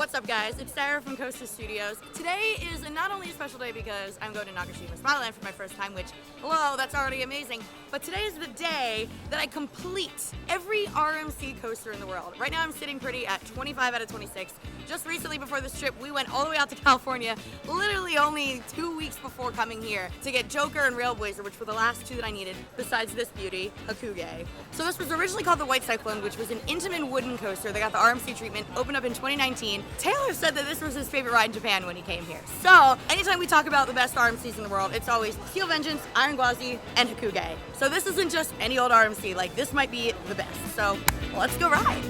What's up, guys? It's Sarah from Coaster Studios. Today is not only a special day because I'm going to Nagashima Smileland for my first time, which, hello, that's already amazing, but today is the day that I complete every RMC coaster in the world. Right now I'm sitting pretty at 25 out of 26. Just recently before this trip, we went all the way out to California, literally only 2 weeks before coming here, to get Joker and Railblazer, which were the last two that I needed, besides this beauty, Hakugei. So this was originally called the White Cyclone, which was an intimate wooden coaster that got the RMC treatment, opened up in 2019. Taylor said that this was his favorite ride in Japan when he came here. So anytime we talk about the best RMCs in the world, it's always Steel Vengeance, Iron Gwazi, and Hakugei. So this isn't just any old RMC, like this might be the best. So let's go ride.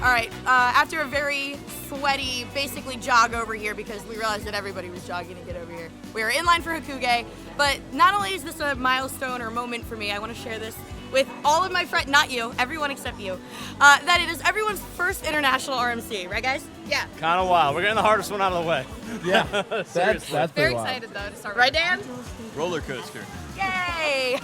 All right, after a very sweaty, basically jog over here because we realized that everybody was jogging to get over here. We were in line for Hakugei, but not only is this a milestone or moment for me, I want to share this with all of my friends, not you, everyone except you, that it is everyone's first international RMC, right guys? Yeah. Kind of wild. We're getting the hardest one out of the way. Yeah, that's very excited though to start. Right, Dan? Roller coaster. Yay!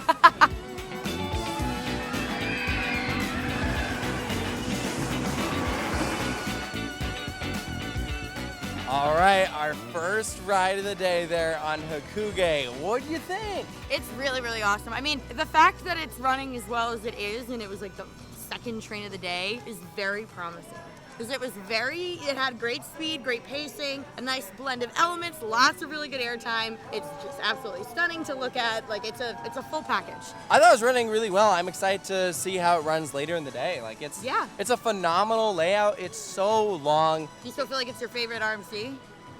All right, our first ride of the day there on Hakugei. What do you think? It's really, really awesome. I mean, the fact that it's running as well as it is, and it was like the second train of the day, is very promising. Because it had great speed, great pacing, a nice blend of elements, lots of really good airtime. It's just absolutely stunning to look at. Like, it's a full package. I thought it was running really well. I'm excited to see how it runs later in the day. Like, it's a phenomenal layout. It's so long. Do you still feel like it's your favorite RMC?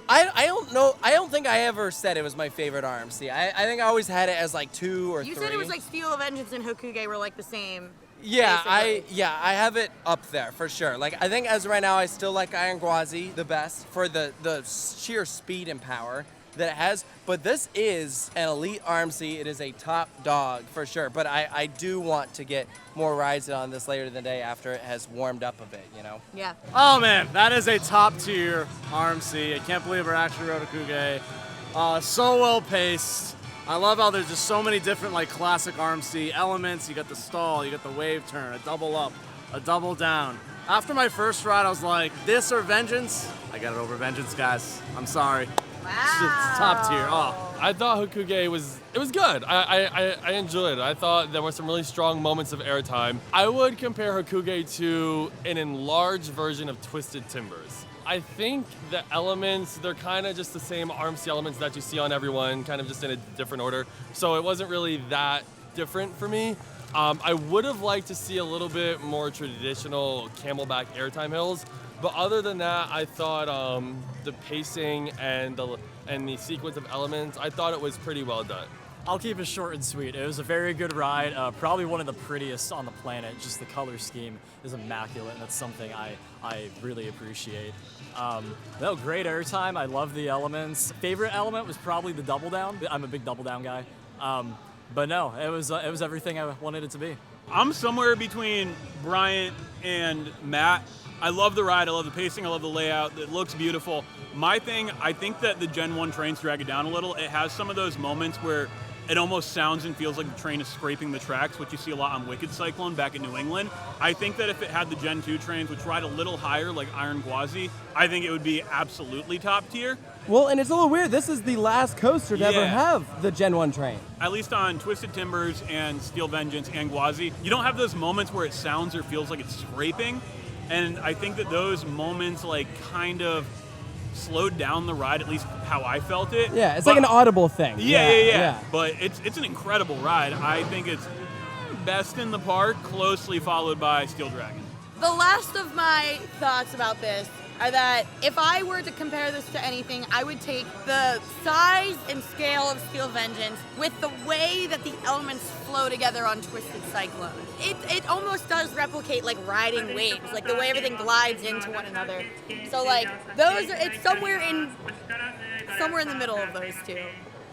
I don't know. I don't think I ever said it was my favorite RMC. I think I always had it as like 2 or 3. You said it was like Steel Vengeance and Hakugei were like the same. Yeah, basically. I have it up there for sure. Like, I think as of right now, I still like Iron Gwazi the best for the sheer speed and power that it has. But this is an elite RMC. It is a top dog for sure. But I do want to get more rides on this later in the day after it has warmed up a bit, you know? Yeah. Oh man, that is a top tier RMC. I can't believe we're actually rode Hakugei. So well paced. I love how there's just so many different like classic RMC elements. You got the stall, you got the wave turn, a double up, a double down. After my first ride, I was like, this or Vengeance? I got it over Vengeance, guys. I'm sorry. Wow. It's top tier. Oh. I thought Hakugei was good. I enjoyed it. I thought there were some really strong moments of airtime. I would compare Hakugei to an enlarged version of Twisted Timbers. I think the elements, they're kind of just the same RMC elements that you see on everyone, kind of just in a different order. So it wasn't really that different for me. I would have liked to see a little bit more traditional camelback airtime hills. But other than that, I thought the pacing and the sequence of elements, I thought it was pretty well done. I'll keep it short and sweet. It was a very good ride, probably one of the prettiest on the planet. Just the color scheme is immaculate, and that's something I really appreciate. No, great airtime. I love the elements. Favorite element was probably the double down. I'm a big double down guy. But no, it was everything I wanted it to be. I'm somewhere between Bryant and Matt. I love the ride, I love the pacing, I love the layout, it looks beautiful. My thing, I think that the Gen 1 trains drag it down a little. It has some of those moments where it almost sounds and feels like the train is scraping the tracks, which you see a lot on Wicked Cyclone back in New England. I think that if it had the Gen 2 trains, which ride a little higher like Iron Gwazi, I think it would be absolutely top tier. Well, and it's a little weird. This is the last coaster to ever have the Gen 1 train. At least on Twisted Timbers and Steel Vengeance and Gwazi, you don't have those moments where it sounds or feels like it's scraping. And I think that those moments like kind of slowed down the ride, at least how I felt it. Yeah, it's like an audible thing. Yeah. But it's an incredible ride. I think it's best in the park, closely followed by Steel Dragon. The last of my thoughts about this are that if I were to compare this to anything, I would take the size and scale of Steel Vengeance with the way that the elements flow together on Twisted Cyclone. It almost does replicate like riding waves, like the way everything glides into one another. So like it's somewhere in the middle of those two.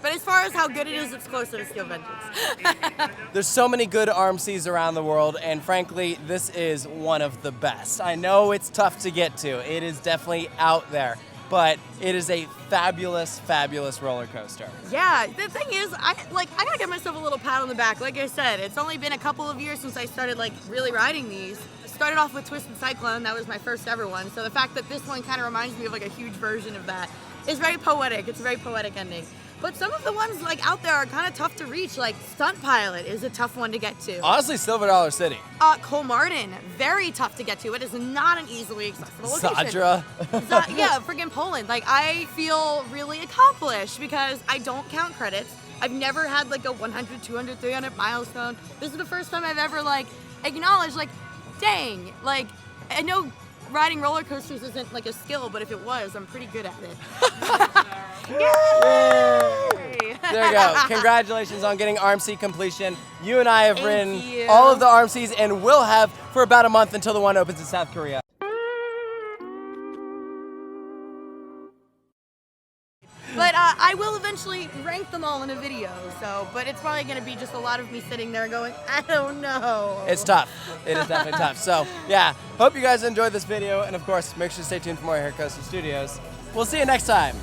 But as far as how good it is, it's closer to Steel Vengeance. There's so many good RMCs around the world, and frankly, this is one of the best. I know it's tough to get to. It is definitely out there. but it is a fabulous, fabulous roller coaster. Yeah, the thing is, I gotta give myself a little pat on the back. Like I said, it's only been a couple of years since I started like really riding these. I started off with Twisted Cyclone, that was my first ever one. So the fact that this one kind of reminds me of like a huge version of that is very poetic. It's a very poetic ending. But some of the ones like out there are kind of tough to reach. Like Stunt Pilot is a tough one to get to. Honestly, Silver Dollar City. Colmartin, very tough to get to. It is not an easily accessible location. Zadra. Yeah, friggin' Poland. Like I feel really accomplished because I don't count credits. I've never had like a 100, 200, 300 milestone. This is the first time I've ever like acknowledged like, dang, like I know riding roller coasters isn't like a skill, but if it was, I'm pretty good at it. Yay! There you go. Congratulations on getting RMC completion. You and I have Thank ridden you. all of the RMCs and will have for about a month until the one opens in South Korea. But I will eventually rank them all in a video, so, but it's probably gonna be just a lot of me sitting there going, I don't know. It's tough. It is definitely tough. So yeah, hope you guys enjoyed this video, and of course, make sure to stay tuned for more here at Coaster Studios. We'll see you next time.